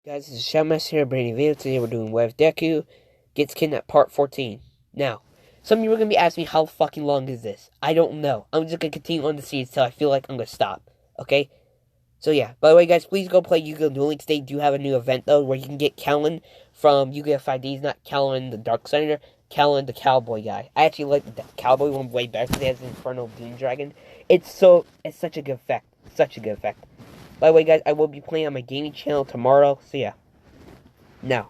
Guys, this is Shellmaster here, bringing a video. Today we're doing Web Deku Gets Kidnapped Part 14. Now, some of you are going to be asking me how fucking long is this? I don't know. I'm just going to continue on the series until I feel like I'm going to stop. Okay? So yeah, by the way guys, please go play Yu-Gi-Oh! Duel Links. They do have a new event though, where you can get Callan from Yu-Gi-Oh! 5Ds, not Callan the Dark Senator, Callan the Cowboy guy. I actually like the Cowboy one way better because he has the Infernal Doom Dragon. It's such a good effect. Such a good effect. By the way, guys, I will be playing on my gaming channel tomorrow, so yeah. Now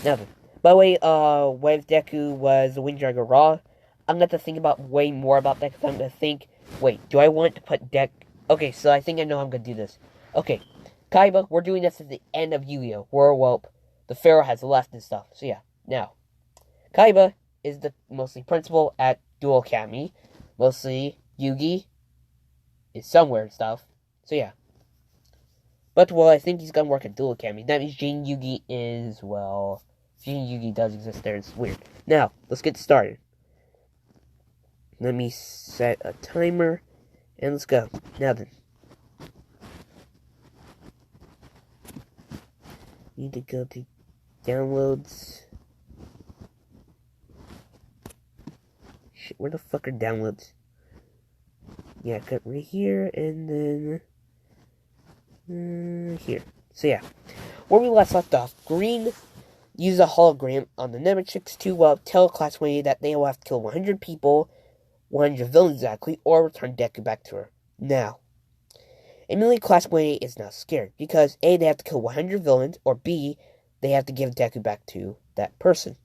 then. By the way, Wave Deku was the Wind Dragon Raw. I'm going to think about way more about that, because I'm going to think, wait, do I want to put Okay, so I think I know how I'm going to do this. Okay, Kaiba, we're doing this at the end of Yu-Gi-Oh! Where, well, the Pharaoh has left and stuff, so yeah. Now, Kaiba is the mostly principal at Duel Academy. Mostly, Yugi is somewhere and stuff, so yeah. But, well, I think he's gonna work at Duel Academy. That means Jin Yugi is, well... Jin Yugi does exist there. It's weird. Now, let's get started. Let me set a timer. And let's go. Now then. Need to go to downloads. Shit, where the fuck are downloads? Yeah, cut right here, and then... here. So yeah, where we last left off, Green used a hologram on the Nemetrix to tell Class 1A that they will have to kill 100 people, 100 villains exactly, or return Deku back to her. Now, immediately Class 1A is now scared, because A, they have to kill 100 villains, or B, they have to give Deku back to that person.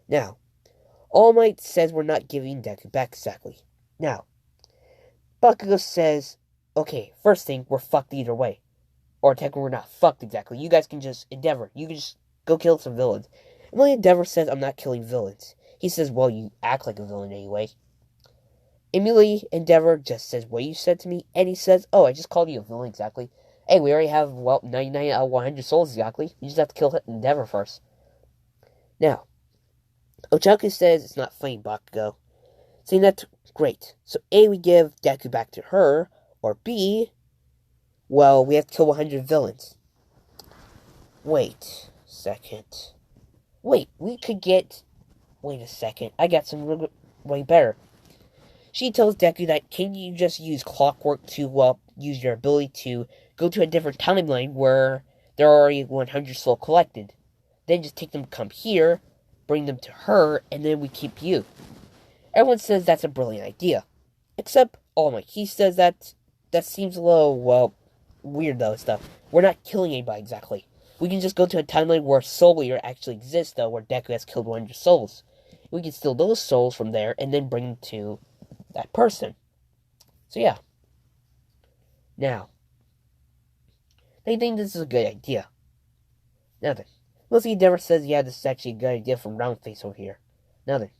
Now, All Might says we're not giving Deku back exactly. Now, Bakugo says, okay, first thing, we're fucked either way. Or technically we're not fucked exactly. You guys can just Endeavor. You can just go kill some villains. And when Endeavor says, I'm not killing villains. He says, well, you act like a villain anyway. Immediately, Endeavor just says what you said to me. And he says, oh, I just called you a villain exactly. Hey, we already have, well, 99 out of 100 souls exactly. You just have to kill Endeavor first. Now, Ochaku says it's not funny, Bakugo. Saying that's great. So A, we give Deku back to her. Or B... well, we have to kill 100 villains. Wait a second. Wait, we could get... wait a second. I got some way better. She tells Deku that can you just use clockwork to, use your ability to go to a different timeline where there are already 100 soul collected. Then just take them come here, bring them to her, and then we keep you. Everyone says that's a brilliant idea. Except All Might. He says that seems a little, well... weird though stuff. We're not killing anybody exactly. We can just go to a timeline where Soul Eater actually exists though, where Deku has killed 100 souls. We can steal those souls from there and then bring them to that person. So yeah. Now, they think this is a good idea. Now then, Lucy Endeavor says, yeah, this is actually a good idea from Roundface over here. Now then.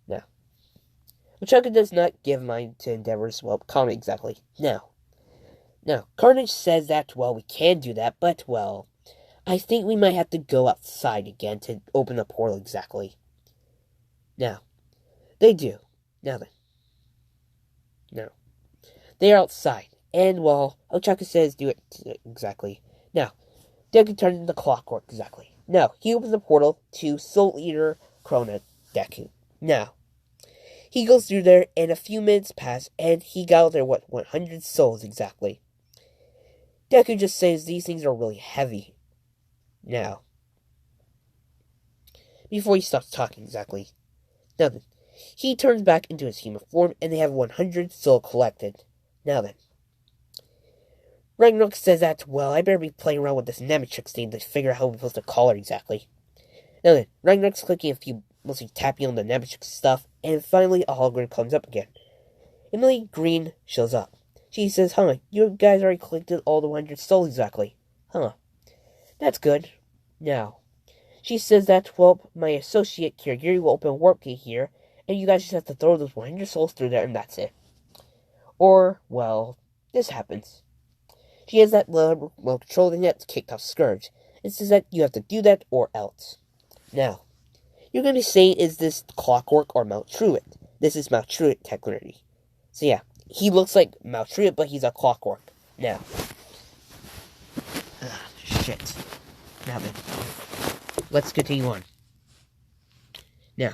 Now. Ochaku does not give mine to Endeavor's, well, comment exactly. Now, Carnage says that, well, we can do that, but, well, I think we might have to go outside again to open the portal exactly. Now, they do. Now then. Now, they are outside, and, well, Ochaku says do it exactly. Now, Deku turns into clockwork exactly. Now, he opens the portal to Soul Eater Krona Deku. Now, he goes through there, and a few minutes pass, and he got there, 100 souls exactly. Deku just says these things are really heavy. Now, before he stops talking exactly. Now then, he turns back into his human form, and they have 100 soul collected. Now then, Ragnarok says that, well, I better be playing around with this Nemetrix thing to figure out how we're supposed to call her exactly. Now then, Ragnarok's clicking a few, mostly tapping on the Nemetrix stuff, and finally a hologram comes up again. Emily Green shows up. She says, huh, you guys already collected all the 100 souls exactly. Huh. That's good. Now, she says that, well, my associate Kirigiri will open a warp gate here, and you guys just have to throw those 100 souls through there, and that's it. Or, well, this happens. She has that remote control thing that's kicked off Scourge. It says that you have to do that or else. Now, you're going to say, is this clockwork or Maltruit? This is Maltruit technically. So yeah, he looks like Maltruit, but he's a clockwork. Now, shit. Now then, let's continue on. Now,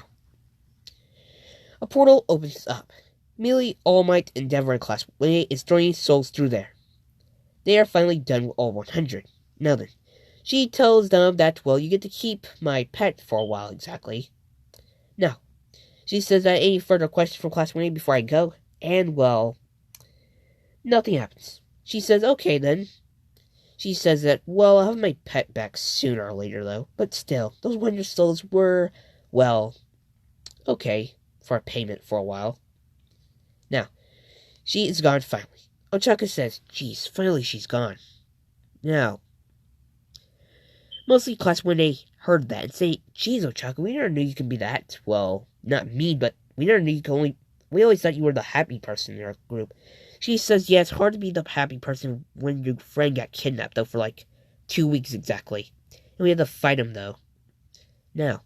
a portal opens up. Immediately, All Might, Endeavor, and Class 1A is throwing souls through there. They are finally done with all 100. Now then, she tells them that, well, you get to keep my pet for a while exactly. Now, she says that any further questions from Class 1A before I go, and, well, nothing happens. She says, okay then. She says that, well, I'll have my pet back sooner or later, though. But still, those 100 souls were, well, okay, for a payment for a while. Now, she is gone finally. Ochaka says, geez, finally she's gone. Now, mostly Class 1A heard that and say, geez, Ochaka, we never knew you could be that, well, not mean, but we never knew you could we always thought you were the happy person in our group. She says, yeah, it's hard to be the happy person when your friend got kidnapped, though, for like 2 weeks exactly. And we had to fight him, though. Now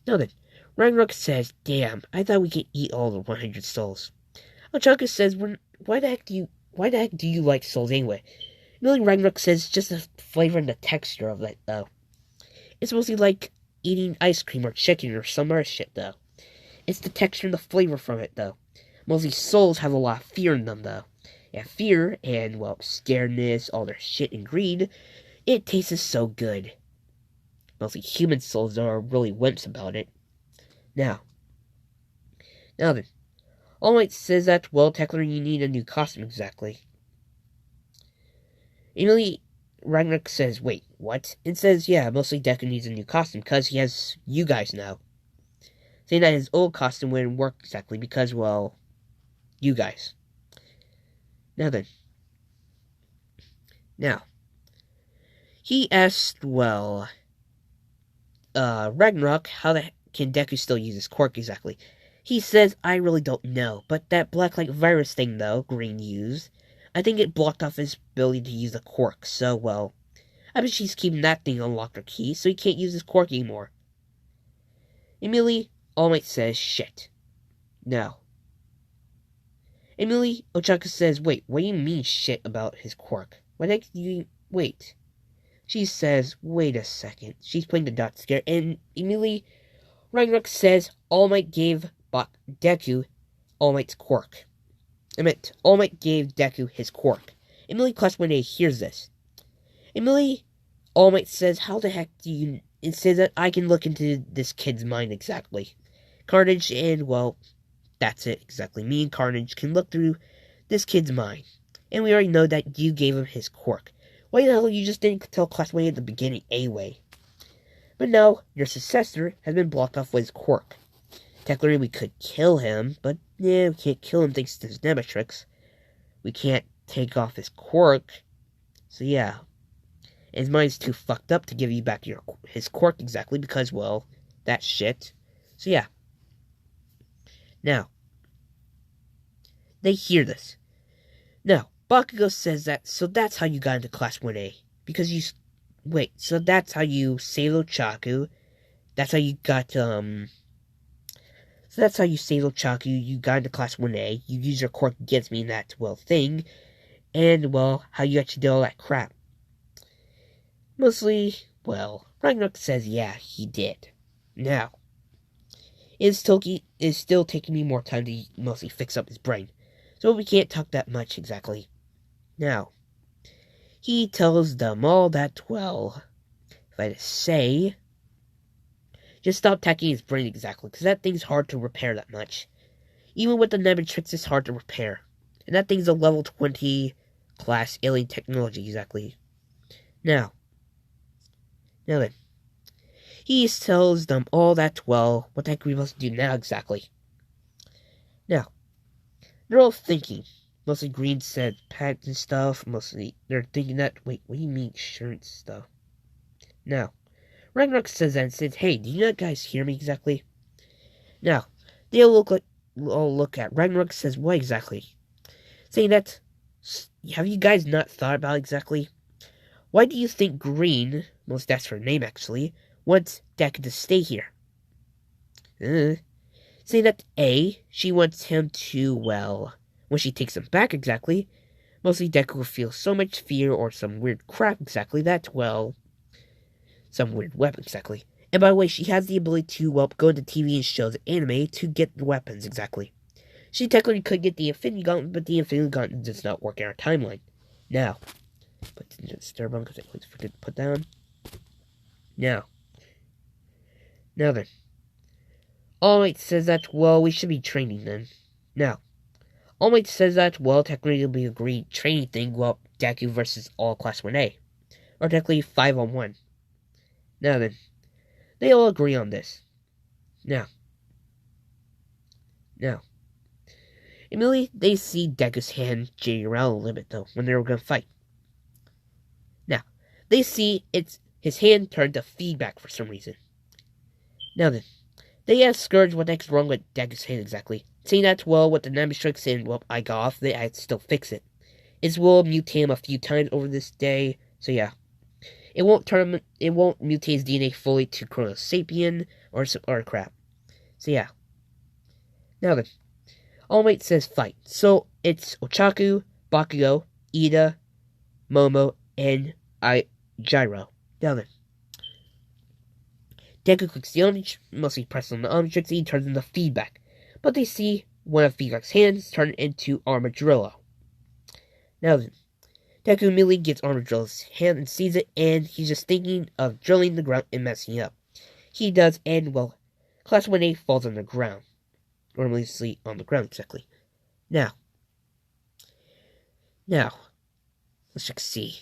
then, Ragnarok says, damn, I thought we could eat all the 100 souls. Ochaka says, why the heck do you like souls anyway? Really, Ragnarok says, just the flavor and the texture of it, though. It's mostly like eating ice cream or chicken or some other shit, though. It's the texture and the flavor from it, though. Mostly souls have a lot of fear in them, though. Yeah, fear and, well, scaredness, all their shit and greed. It tastes so good. Mostly human souls are really wimps about it. Now then. All Might says that, well, technically you need a new costume exactly. Immediately, Ragnarok says, wait, what? And says, yeah, mostly Deku needs a new costume because he has you guys now. Saying that his old costume wouldn't work exactly because, well, you guys. Now then. Now, he asked, well, Ragnarok, how the heck can Deku still use his quirk exactly? He says, I really don't know, but that black light virus thing, though, Green used, I think it blocked off his ability to use the quirk, so, well, I bet she's keeping that thing unlocked or key, so he can't use his quirk anymore. Immediately, All Might says, shit. No. Immediately, Ochaka says, wait, what do you mean shit about his quirk? Why the heck do you... Wait. She says, wait a second. She's playing the dot scare, and immediately, Ragnarok says, All Might gave Deku All Might's quirk. All Might gave Deku his quirk. Immediately, Class 1A hears this. Immediately, All Might says, how the heck do you... It says that I can look into this kid's mind exactly. Carnage and, well, that's it exactly. Me and Carnage can look through this kid's mind. And we already know that you gave him his quirk. Why the hell you just didn't tell Class 1A at the beginning anyway? But now, your successor has been blocked off with his quirk. Technically, we could kill him, but yeah, we can't kill him thanks to his Nemetrix. We can't take off his quirk. So yeah. And his mind's too fucked up to give you back his quirk exactly because, well, that's shit. So yeah. Now, they hear this. Now, Bakugo says that, so that's how you got into Class 1A. Because you... Wait, so that's how you saved Ochaku. That's how you got, So that's how you saved Ochaku. You got into Class 1A. You used your quirk against me in that, well, thing. And, well, how you actually did all that crap. Mostly, well, Ragnarok says, yeah, he did. Now, it's still taking me more time to mostly fix up his brain. So we can't talk that much exactly. Now, he tells them all that, well, if I say, just stop attacking his brain exactly, because that thing's hard to repair that much. Even with the Nemetrix, it's hard to repair. And that thing's a level 20 class alien technology exactly. Now then, he tells them all that, well, what the heck are we supposed to do now exactly? Now, they're all thinking. Mostly Green said pads and stuff. Mostly they're thinking that, wait, what do you mean shirts stuff? Now, Ragnarok says that and says, hey, do you guys hear me exactly? Now, they all look at Ragnarok says, what exactly? Saying that, have you guys not thought about exactly? Why do you think Green, most that's her name actually, wants Deku to stay here? Saying that A, she wants him to, well, when she takes him back exactly, Mostly Deku feels so much fear or some weird crap exactly that, well, some weird weapon exactly. And by the way, she has the ability to, well, go into TV and shows and anime to get the weapons exactly. She technically could get the Infinity Gauntlet, but the Infinity Gauntlet does not work in our timeline. Now, but disturb on because I always forget to put down. Now then. All Might says that, well, we should be training then. Now, All Might says that, well, technically it'll be a great training thing, well, Deku versus all Class 1A. Or technically 5-on-1. Now then, they all agree on this. Now, immediately they see Deku's hand jigging around a little bit though, when they were gonna fight. Now, they see his hand turned to feedback for some reason. Now then, they ask Scourge what the heck's wrong with Deku's hand exactly. Saying that, well, with the Namestrix and, well, I got off, they had to still fix it. It will mutate him a few times over this day, so yeah. It won't mutate his DNA fully to Chrono Sapien or crap. So yeah. Now then, All Might says fight. So it's Ochaku, Bakugo, Ida, Momo, and Gyro. Now then. Deku clicks the Omnitrix, mostly presses on the Omnitrix, and he turns into feedback. But they see one of Feedback's hands turn into Armadillo. Now then, Deku immediately gets Armadillo's hand and sees it, and he's just thinking of drilling the ground and messing it up. He does, and, well, Class 1A falls on the ground. Or mostly on the ground, exactly. Now, let's just see.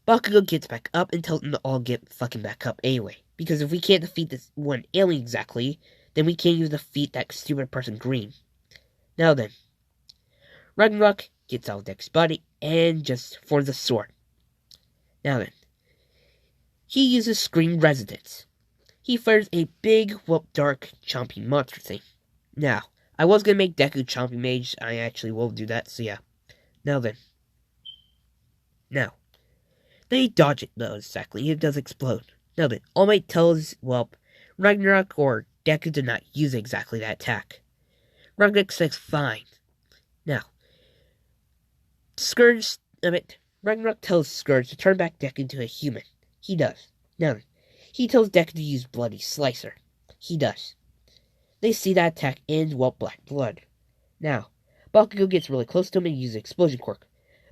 Bakugo gets back up and tells them to all get fucking back up anyway. Because if we can't defeat this one alien exactly, then we can't even defeat that stupid person Green. Now then, Ragnarok gets out of Deku's body and just forms a sword. Now then, he uses Scream Resonance. He fires a big, dark, chomping monster thing. Now, I was gonna make Deku Chomping Mage. I actually will do that, so yeah. Now then. They dodge it, though, exactly. It does explode. Now then, All Might tells, well, Ragnarok or Deku did not use exactly that attack. Ragnarok says fine. Now, Ragnarok tells Scourge to turn back Deku into a human. He does. Now then, he tells Deku to use Bloody Slicer. He does. They see that attack and, well, black blood. Now, Bakugo gets really close to him and uses Explosion Quirk.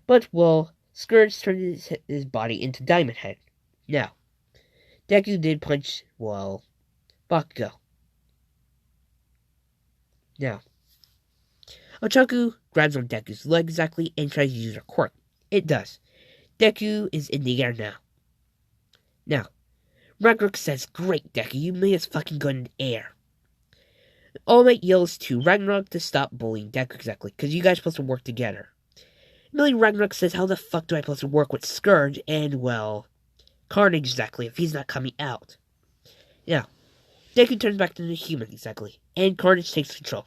But, well, Scourge turns his body into Diamond Head. Now, Deku did punch, well, Bakugo. Now, Ochaku grabs on Deku's leg exactly and tries to use her quirk. It does. Deku is in the air now. Now, Ragnarok says, great, Deku, you made us fucking go in the air. All Might yells to Ragnarok to stop bullying Deku exactly, because you guys are supposed to work together. Immediately Ragnarok says, how the fuck do I supposed to work with Scourge and, well, Carnage exactly, if he's not coming out? Now, Deku turns back to the human exactly, and Carnage takes control.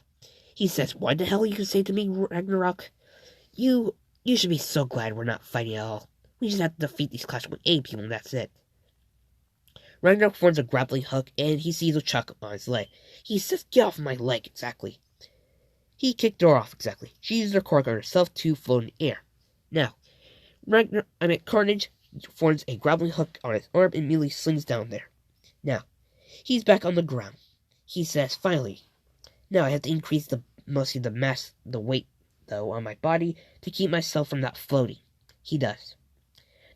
He says, what the hell you can say to me, Ragnarok? You should be so glad we're not fighting at all. We just have to defeat these Class 1A people and that's it. Ragnarok forms a grappling hook and he sees Ochaku on his leg. He says, get off my leg, exactly. He kicked her off, exactly. She used her quirk on herself to float in the air. Now, Carnage forms a grappling hook on his arm and immediately slings down there. Now, he's back on the ground. He says, finally. Now I have to increase the weight, though, on my body to keep myself from not floating. He does.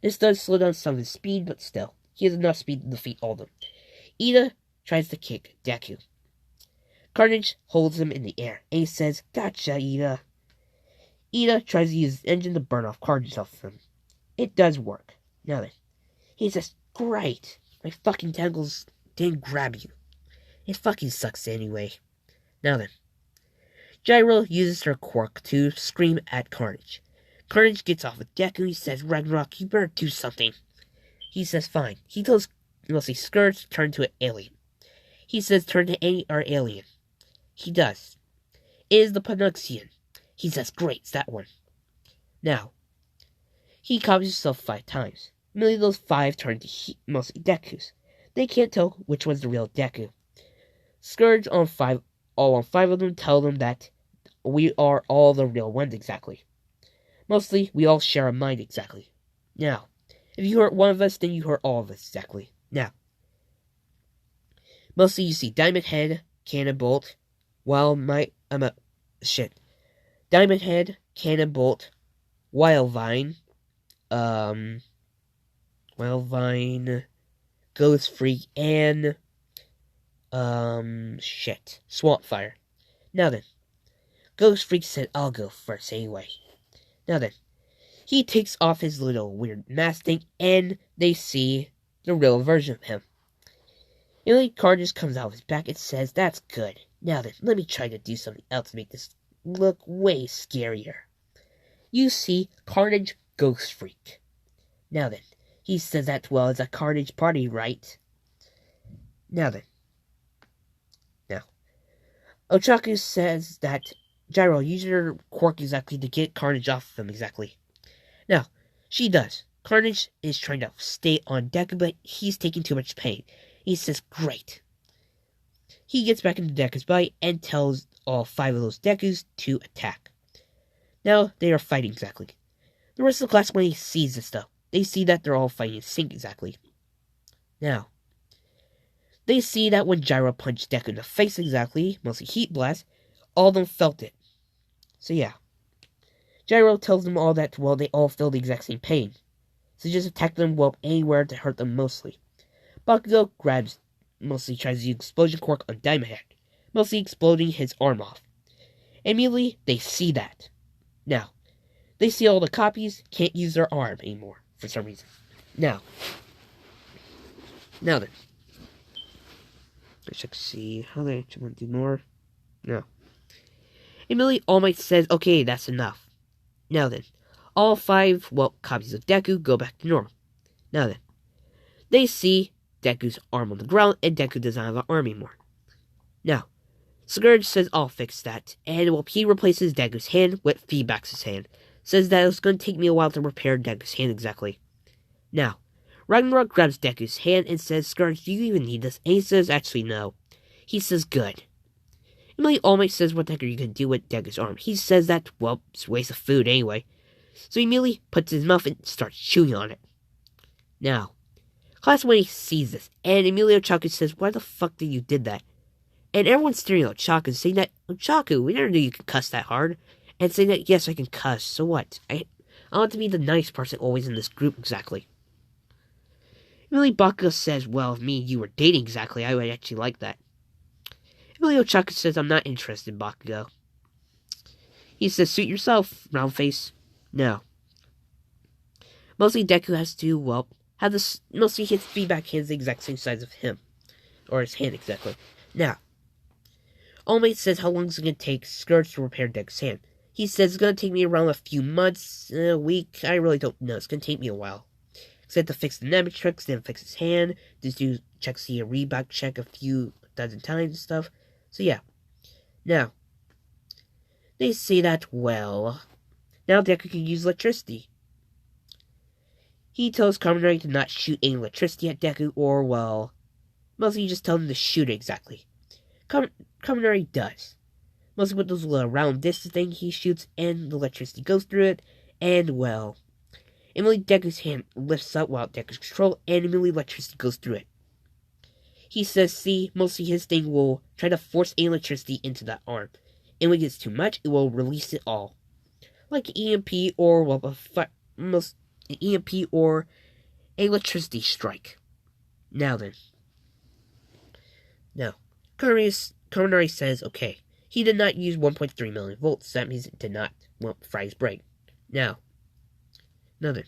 This does slow down some of his speed, but still, he has enough speed to defeat all of them. Ida tries to kick Deku. Carnage holds him in the air, and he says, gotcha, Ida. Ida tries to use his engine to burn off Carnage off of him. It does work. Now then, he says, great, my fucking tentacles didn't grab you. It fucking sucks anyway. Now then, Gyro uses her quirk to scream at Carnage. Carnage gets off with Deku and he says, Ragnarok, you better do something. He says, fine. He tells Scourge to turn to an alien. He says, turn to any or alien. He does. It is the Panuxian. He says, great, it's that one. Now, he copies himself 5 times. Many of those 5 turn to mostly Deku's. They can't tell which one's the real Deku. Scourge on 5 of them tell them that we are all the real ones exactly. Mostly, we all share a mind exactly. Now, if you hurt one of us, then you hurt all of us exactly. Now, mostly you see Diamond Head, Cannon Bolt, Diamond Head, Cannon Bolt, Wildvine, um, Wildvine, Ghost Freak, and, Swamp Fire. Now then, Ghost Freak said I'll go first anyway. Now then, he takes off his little weird mask thing, and they see the real version of him. Immediately, Carnage comes out of his back and says, "That's good. Now then, let me try to do something else to make this look way scarier." You see Carnage Ghost Freak. Now then, he says that, well, it's a Carnage party, right? Now then. Now, Ochaku says that, Gyro, use your quirk exactly to get Carnage off of him exactly. Now, she does. Carnage is trying to stay on Deku, but he's taking too much pain. He says, great. He gets back into Deku's body and tells all 5 of those Dekus to attack. Now, they are fighting exactly. The rest of the class, when he sees this stuff, they see that they're all fighting in sync exactly. Now, they see that when Gyro punched Deku in the face exactly, mostly Heat Blast, all of them felt it. So yeah. Gyro tells them all that, well, they all feel the exact same pain. So just attack them, well, anywhere to hurt them mostly. Bakugo mostly tries to use Explosion Quirk on Diamond Head, mostly exploding his arm off. Immediately, they see that. Now, they see all the copies can't use their arm anymore, for some reason. Now then. Let's check to see how they want to do more. No. Immediately, All Might says, okay, that's enough. Now then, all 5, copies of Deku go back to normal. Now then, they see Deku's arm on the ground, and Deku does not have an arm anymore. Now, Scourge says, I'll fix that, and he replaces Deku's hand with Feedback's hand. Says that it's going to take me a while to repair Deku's hand exactly. Now, Ragnarok grabs Deku's hand and says, Scourge, do you even need this? And he says, actually, no. He says, good. Immediately, All Might says, what the heck are you going to do with Deku's arm? He says that, well, it's a waste of food anyway. So he immediately puts his mouth and starts chewing on it. Now, class when he sees this, and Emilio Chaku says, why the fuck did you did that? And everyone's staring at Chaku, saying that, Chaku, we never knew you could cuss that hard. And saying that, yes, I can cuss, so what? I want to be the nice person always in this group, exactly. Immediately, Bakugo says, well, if me and you were dating exactly, I would actually like that. Emilio Chaku says, I'm not interested, Bakugo. He says, suit yourself, round face. No. Mostly Deku has to, have this, mostly his feedback hands the exact same size of him. Or his hand, exactly. Now, All Might says, how long is it going to take Scourge to repair Deku's hand? He says, it's going to take me around a few months, a week, I really don't know, it's going to take me a while. Except to fix the Nemetrix, then fix his hand, just do see a reback check a few dozen times and stuff. So yeah. Now, they say that, well, now Deku can use electricity. He tells Kaminari to not shoot any electricity at Deku, or, well, mostly just tell him to shoot it exactly. Kaminari does. Mostly with those little round discs thing he shoots, and the electricity goes through it, and, well, immediately Deku's hand lifts up while Deku's control, and immediately electricity goes through it. He says, see, mostly his thing will try to force electricity into that arm, and when it gets too much, it will release it all. Like EMP or, EMP or electricity strike. Now then. Now, Kaminari says, okay, he did not use 1.3 million volts, that means it did not fry his brain. Now then.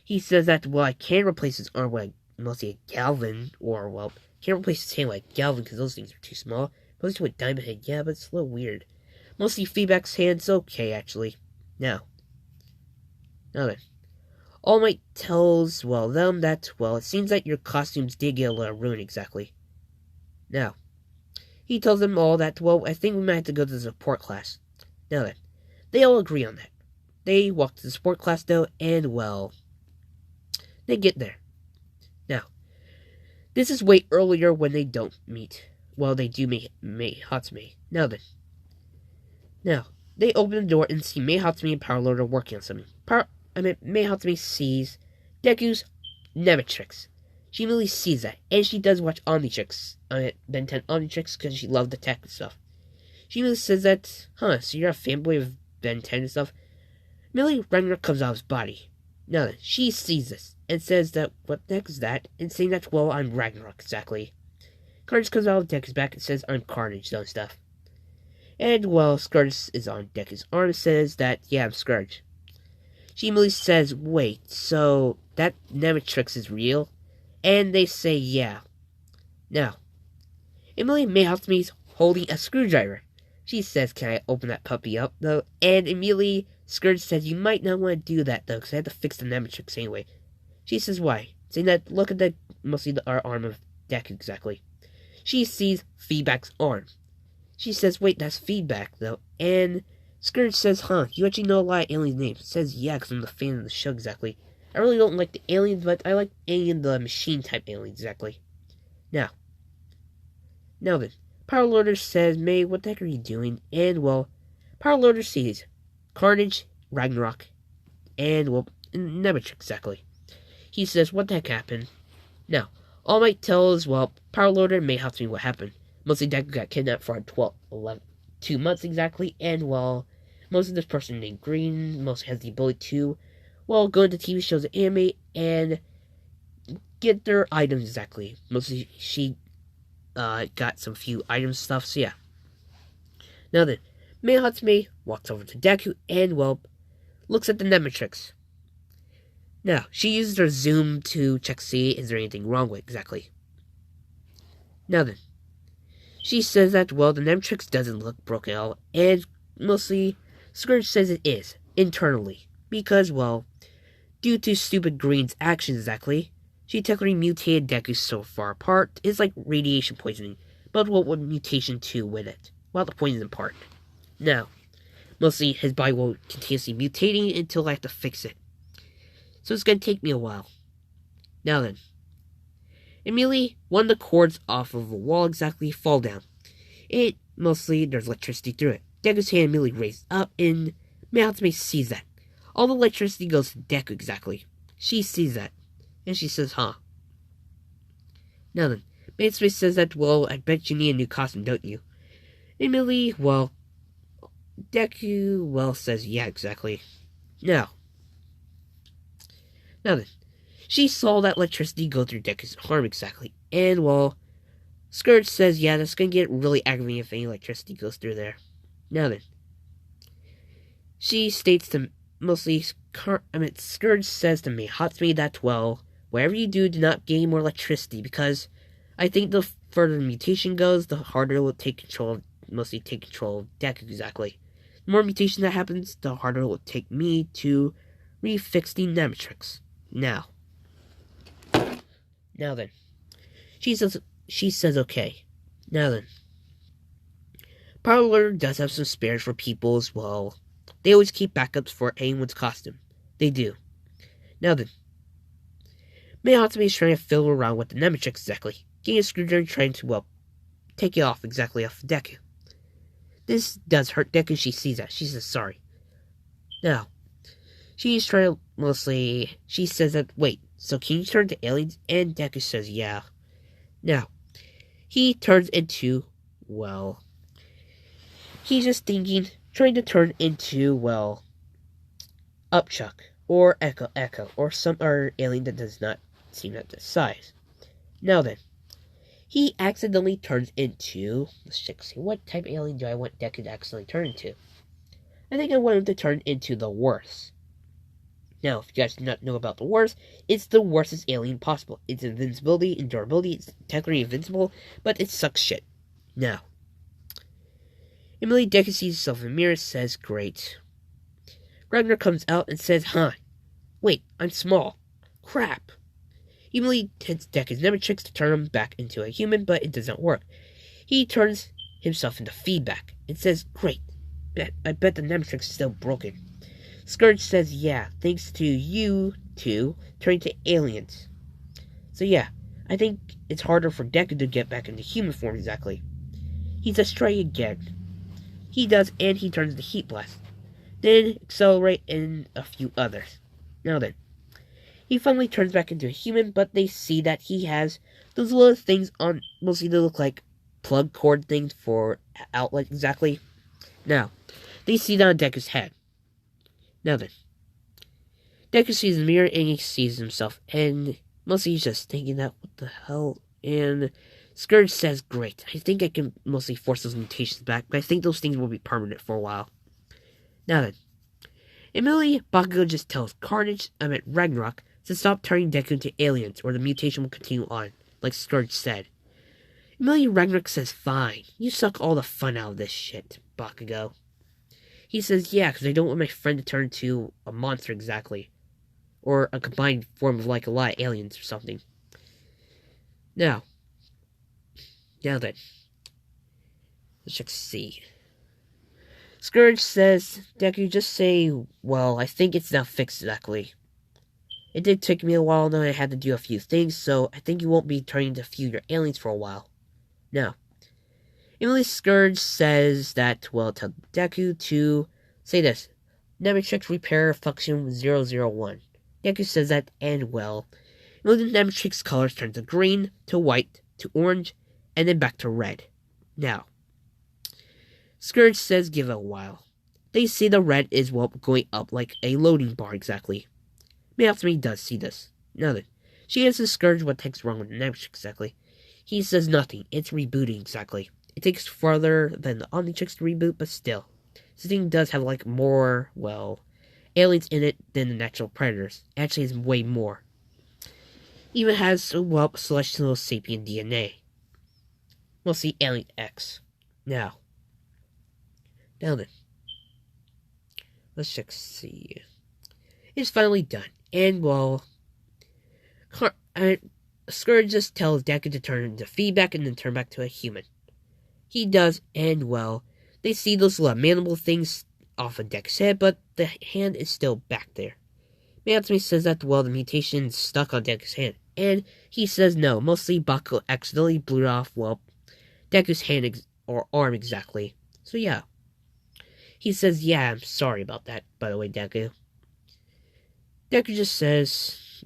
He says that, well, I can replace his arm with mostly a Galvin, or, well, can't replace his hand like Galvin because those things are too small. Mostly with Diamond Head, yeah, but it's a little weird. Mostly Feedback's hand's okay, actually. Now then. All Might tells, them that, it seems that your costumes did get a little ruined exactly. Now, he tells them all that, I think we might have to go to the support class. Now then, they all agree on that. They walk to the support class, though, and, they get there. Now, this is way earlier when they don't meet. Well, they do meet Hatsume. Now then. Now, they open the door and see Mei Hatsumi and Power Loader working on something. Mei Hatsumi sees Deku's Nematrix. She immediately sees that, and she does watch Omnitrix, Ben 10 Omnitrix, because she loved the tech and stuff. She immediately says that, so you're a fanboy of Ben 10 and stuff? Immediately, Ragnarok comes out of his body. Now then, she sees this, and says that, what the heck is that? And saying that, well, I'm Ragnarok, exactly. Carnage comes out of Deku's back and says, I'm Carnage, and stuff. And, well, Scourge is on Deku's arm and says that, yeah, I'm Scourge. She immediately says, wait, so that Nematrix is real? And they say, yeah. Now, immediately Mei Hatsumi's holding a screwdriver. She says, can I open that puppy up, though? And immediately, Scourge says, you might not want to do that, though, because I have to fix the Nematrix anyway. She says, why? Saying that, look at the, mostly our arm of Deku, exactly. She sees Feedback's arm. She says, wait, that's Feedback, though. And Scourge says, you actually know a lot of aliens' names. Says, yeah, because I'm the fan of the show, exactly. I really don't like the aliens, but I like alien, the machine-type aliens, exactly. Now then, Power Loader says, May, what the heck are you doing? And, well, Power Loader sees Carnage, Ragnarok, and, well, Nematrix, exactly. He says, what the heck happened? Now, All Might tells, well, Power Loader may have to be what happened. Mostly Deku got kidnapped for 2 months exactly, and, well, most of this person named Green mostly has the ability to, well, go into TV shows and anime and get their items exactly. Mostly she got some few items stuff, so yeah. Now then, Mei Hatsume walks over to Deku and, well, looks at the Nematrix. Now, she uses her zoom to check see is there anything wrong with it exactly. Now then, she says that, well, the Nematrix doesn't look broken at all, and mostly Scourge says it is, internally, because, well, due to stupid Green's actions exactly, she technically mutated Deku so far apart, it's like radiation poisoning, but what would mutation 2 with it? Well, the poison part. Now, mostly his body will continuously mutating until I have to fix it. So it's going to take me a while. Now then, immediately, one of the cords off of a wall exactly fall down. It, mostly, there's electricity through it. Deku's hand immediately raised up, and Mei Hatsume sees that. All the electricity goes to Deku exactly. She sees that, and she says, Now then, Mei Hatsume says that, well, I bet you need a new costume, don't you? Immediately, well, Deku, well, says, yeah, exactly. Now then, she saw that electricity go through Deku's arm exactly, and, well, Scourge says, yeah, that's gonna get really aggravating if any electricity goes through there. Now then, she states to mostly, Scourge says to Mei Hatsume that, well, whatever you do not gain more electricity, because I think the further the mutation goes, the harder it will take control of Deku exactly. The more mutation that happens, the harder it will take me to refix the Nematrix. Now then, she says okay. Now then, Power Loader does have some spares for people as well. They always keep backups for anyone's costume. They do. Now then, Mei Hatsume is trying to fiddle around with the Nematrix exactly, getting a screwdriver trying to, well, take it off exactly off Deku. This does hurt Deku, she sees that. She says sorry. Now, she's trying to mostly, she says that, wait, so can you turn to aliens? And Deku says, yeah. Now, he turns into, well, he's just trying to turn into, well, Upchuck, or Echo, or some other alien that does not seem at this size. Now then, he accidentally turns into, let's check, see, what type of alien do I want Deku to accidentally turn into? I think I want him to turn into the worst. Now, if you guys do not know about the worst, it's the worstest alien possible. It's invincibility, endurability, it's technically invincible, but it sucks shit. Now, immediately Deku sees himself in the mirror, says, great. Ragnar comes out and says, wait, I'm small. Crap. He immediately hits Deku's Nematrix to turn him back into a human, but it doesn't work. He turns himself into Feedback and says, great. I bet the Nematrix is still broken. Scourge says, yeah, thanks to you two turning to aliens. So yeah, I think it's harder for Deku to get back into human form exactly. He says, try again. He does, and he turns the heat blast. Then accelerate and a few others. Now then, he finally turns back into a human, but they see that he has those little things on, mostly they look like plug cord things for outlet exactly. Now, they see that on Deku's head. Now then, Deku sees the mirror and he sees himself, and mostly he's just thinking that, what the hell? And Scourge says, great, I think I can mostly force those mutations back, but I think those things will be permanent for a while. Now then, immediately Bakugo just tells Ragnarok, to stop turning Deku into aliens, or the mutation will continue on, like Scourge said. Immediately Ragnarok says, fine, you suck all the fun out of this shit, Bakugo. He says, yeah, because I don't want my friend to turn into a monster exactly. Or a combined form of like a lot of aliens or something. Now then, let's just see. Scourge says, Deku, just say, well, I think it's now fixed exactly. It did take me a while, though I had to do a few things, so I think you won't be turning to few your aliens for a while. Now, Emily Scourge says that, well, tell Deku to say this. Nemetrix repair function 001. Deku says that, and well, the Nemetrix colors turn to green, to white, to orange, and then back to red. Now, Scourge says give it a while. They see the red is, well, going up like a loading bar exactly. Mayafumi does see this. Now then, she asks Scourge what takes wrong with the Nemetrix exactly. He says nothing, it's rebooting exactly. It takes farther than the Omnitrix to reboot, but still. This thing does have like more, well, aliens in it than the natural predators. Actually, it's way more. Even has, well, celestial sapien DNA. We'll see Alien X. Now then. Let's just see. It's finally done. And, well, Scourge just tells Deku to turn into feedback and then turn back to a human. He does, and, well, they see those little mandible things off of Deku's head, but the hand is still back there. Matsumi says that, well, the mutation's stuck on Deku's hand, and he says no, mostly Bakugo accidentally blew off, well, Deku's hand or arm exactly. So yeah. He says, yeah, I'm sorry about that, by the way, Deku. Deku just says,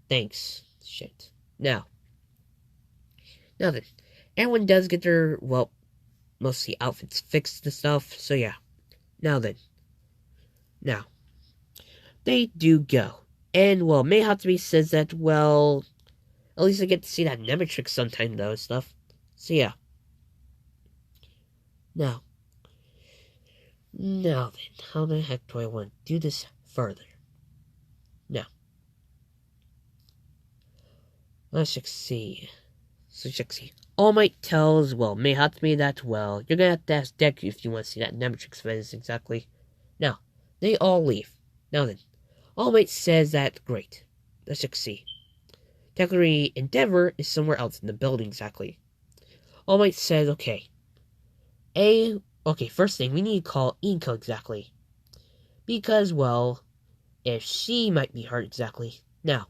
thanks. Shit. Now then, everyone does get their, well, mostly outfits fixed and stuff, so yeah. Now, they do go. And, well, Mei Hatsumi says that, well, at least I get to see that Nemetrix sometime, though, and stuff. So, yeah. Now then, how the heck do I want to do this further? Now, let's just see. All Might tells, well, Mei Hatsumi that, well, you're gonna have to ask Deku if you want to see that Nemetrix phase exactly. Now, they all leave. Now then, All Might says that, great. Let's just see. Deku Endeavor is somewhere else in the building exactly. All Might says, okay, first thing, we need to call Inko exactly. Because, well, if she might be hurt exactly. Now,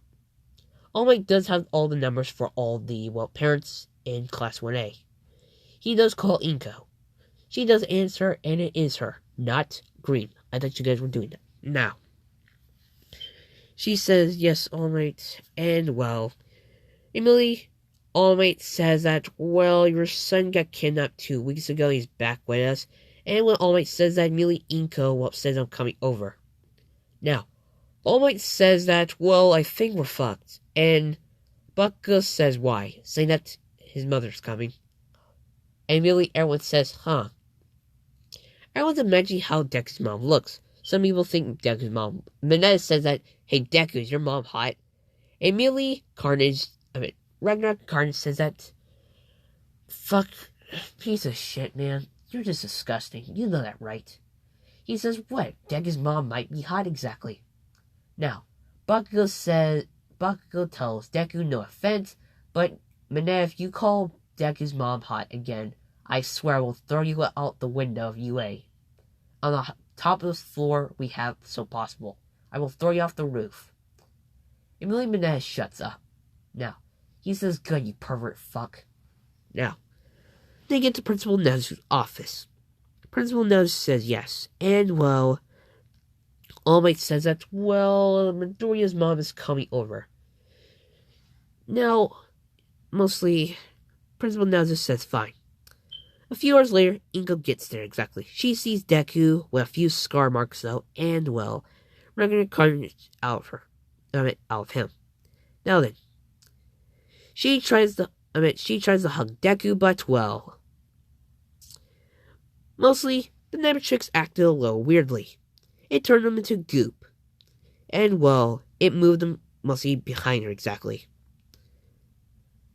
All Might does have all the numbers for all the, well, parents in Class 1A. He does call Inko. She does answer, and it is her, not Green. I thought you guys were doing that. Now, she says, yes, All Might, and, well, Emily, All Might says that, well, your son got kidnapped 2 weeks ago, he's back with us, and when All Might says that, immediately Inko, well, says I'm coming over. Now, All Might says that, well, I think we're fucked, and Bakugo says why, saying that his mother's coming. And immediately everyone says, huh. Everyone's imagining how Deku's mom looks. Some people think Deku's mom. Mineta says that, hey Deku, is your mom hot? And immediately Ragnarok Carnage says that, fuck, piece of shit, man. You're just disgusting. You know that, right? He says, what? Deku's mom might be hot exactly. Now, Bakugo tells Deku no offense, but Mineta, if you call Deku's mom hot again, I swear I will throw you out the window of UA. On the top of the floor we have so possible. I will throw you off the roof. Immediately Mineta shuts up. Now, he says, good, you pervert fuck. Now, They get to Principal Nez's office. Principal Nez says yes, and well, All Might says that, well, Midoriya's mom is coming over. Now, mostly, Principal Nez says fine. A few hours later, Inko gets there exactly. She sees Deku with a few scar marks though, and well, regular carnage out of him. Now then, she tries to hug Deku, but well, mostly the Nemetrix acted a little weirdly. It turned him into goop, and well, it moved him mostly behind her exactly.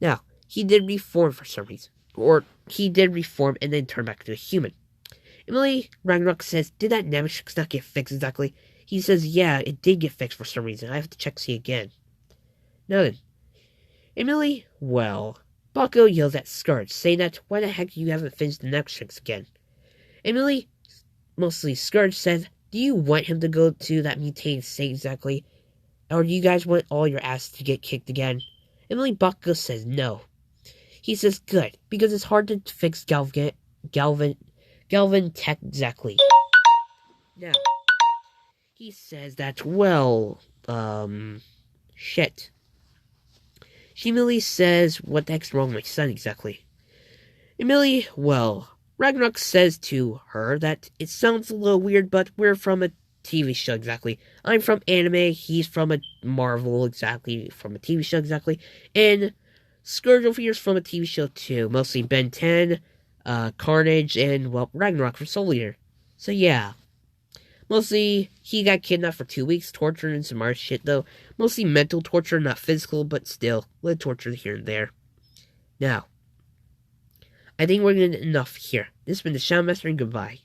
Now, he did reform for some reason. Or he did reform and then turn back to a human. Emily Ragnarok says, did that Nemetrix not get fixed exactly? He says, yeah, it did get fixed for some reason. I have to check see again. Now then, Emily, well, Bucko yells at Scourge, saying that, why the heck you haven't finished the Nemetrix again? Emily, mostly Scourge, says, do you want him to go to that mutated state exactly? Or do you guys want all your asses to get kicked again? Emily Bucko says no. He says, good, because it's hard to fix Galvin tech exactly. Now, he says that, well, shit. She immediately says, what the heck's wrong with my son exactly? Emily, well, Ragnarok says to her that it sounds a little weird, but we're from a TV show exactly. I'm from anime, he's from a Marvel exactly, from a TV show exactly, and Scourge over here's from a TV show too, mostly Ben 10, Carnage, and, well, Ragnarok from Soul Eater. So yeah. Mostly, he got kidnapped for 2 weeks, tortured and some other shit though. Mostly mental torture, not physical, but still, little torture here and there. Now, I think we're gonna end enough here. This has been the Shadow Master, and goodbye.